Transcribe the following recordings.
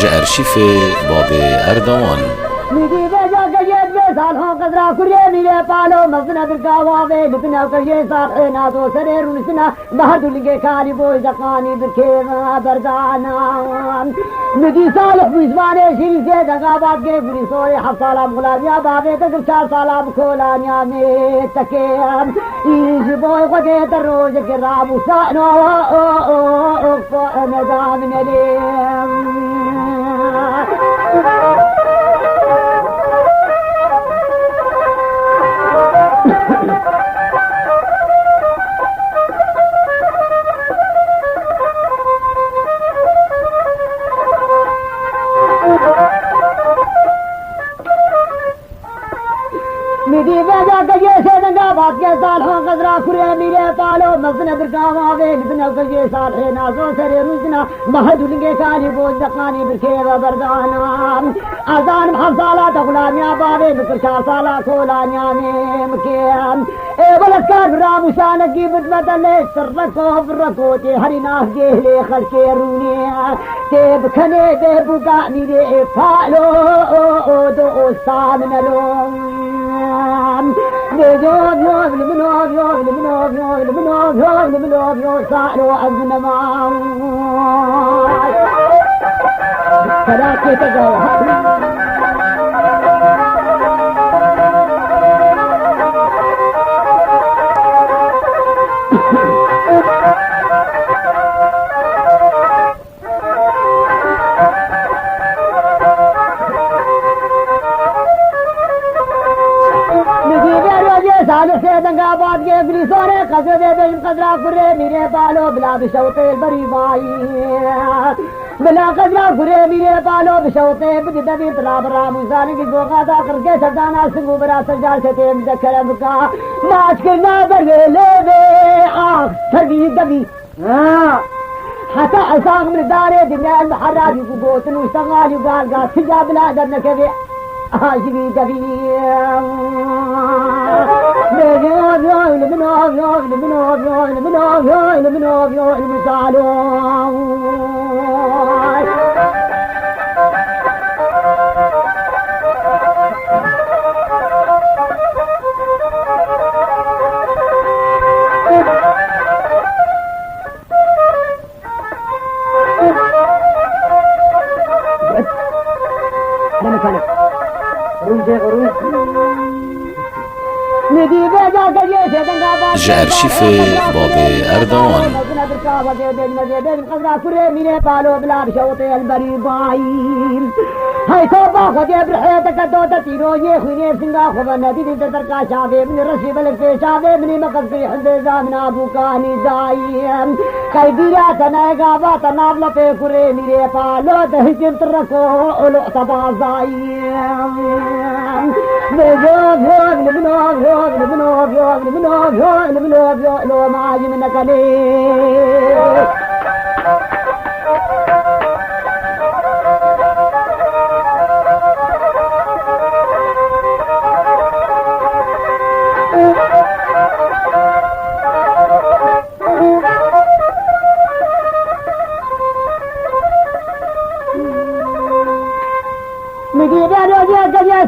ارشیف باب اردوان میگی بجا گیت به سال ها قدرا کریه میره پالو مزنا برکاوه لطنا کریه سال نازو سر رونسنا بهدلگه کاری بوی دقانی برکیما بردانا میگی سال میزبانه شیری سے دقابات کے بری سوری حف سالام غلامیا بابے تک 4 سالام کولانیا میں تکیم ایش بوی خودے تروج کے رابو سانو ندام نلیم میدی بجا کجے سے دنگا بات کے سال ہوں قدرا کھرے میرے پالو مزن برکاوا وے لبنا کجے سال ہے نازو سرے روزنا مہدلگے کانی بوج دقانی برکے بردانا اذان حصالا غلامیاں بابے مکر 4 سالا کولانیا میں مکیم اے ولکار برام شان کی بدمت لے سرکو برکو تے ہری ناس کے لے خرچے رونیا تے بکھنے دے بوگا میرے پالو دو سامنے لو دنگا بات کے بلی سونے قصر دے بے قدرا کرے میرے پالو بلا بشوتے بری بائی بلا قدرا کرے میرے پالو بشوتے بدی طلاب رام انسان کی گوگا دا کر کے سردانا سنگو برا سجال سے تیم دکھرم کا ماچ کرنا برے لے بے آخ سگی دبی حتى أساق من داري دنيا المحرات يقوتن واشتغال يقال قال سجا بلا دنا كذي عاشقي دبي ارشیف باب اردوان هاي توبا خدي برحيتك دوتا تيرو يه خيني سنگا خبا ندي دي تركا شابه من رشي بلك في شابه من مقص في حد زامن ابو كاني زايم كاي ديرا تناغا با تناب لپے کرے میرے پالو دہجن ترکو اولو تبا زايم لو معاجم نكلي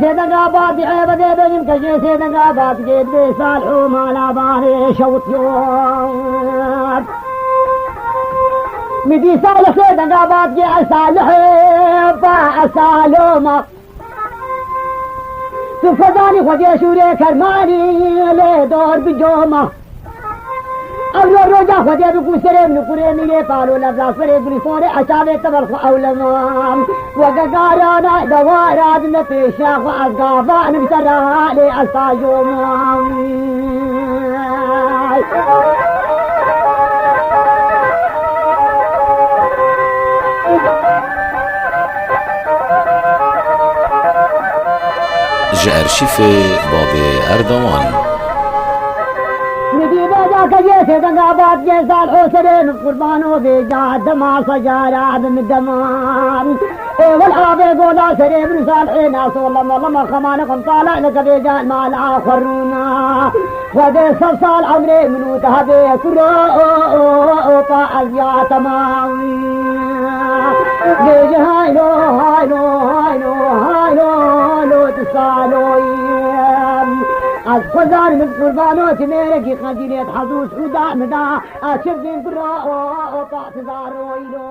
سے دنگا بات ہے بدے بن کجے سے دنگا بات کے دے سالو مالا بارے شوتیو میدی سال سے دنگا بات کے اسال ہے با اسالو ما تو فدانی خدے شورے کرمانی لے دور بجوما اولو روجا خدے بکو سرے نکرے میرے پالو لبلا سرے بری سورے اچاوے تبرخ اولمام وقارانا دواراد نتيشا وأقافان بسرها لأساجوم ارشیف باب اردوان میدی بجا کجے سے دنگا بات کے سال حوصلے قربانوں بے جا دما سجارا دم دمان والآبي قولا سريب رسال حينا سولا مظلما خمانكم طالع لك بيجان مع الآخرون ودي صلصال عمري منو تهبي كرو طاعز يا تمام ليج هايلو هايلو هايلو هايلو لو تسالويم از خزار من قربانوت میرگی خندیلیت حضور سودا مدا اشردین برا او پاس زارویلو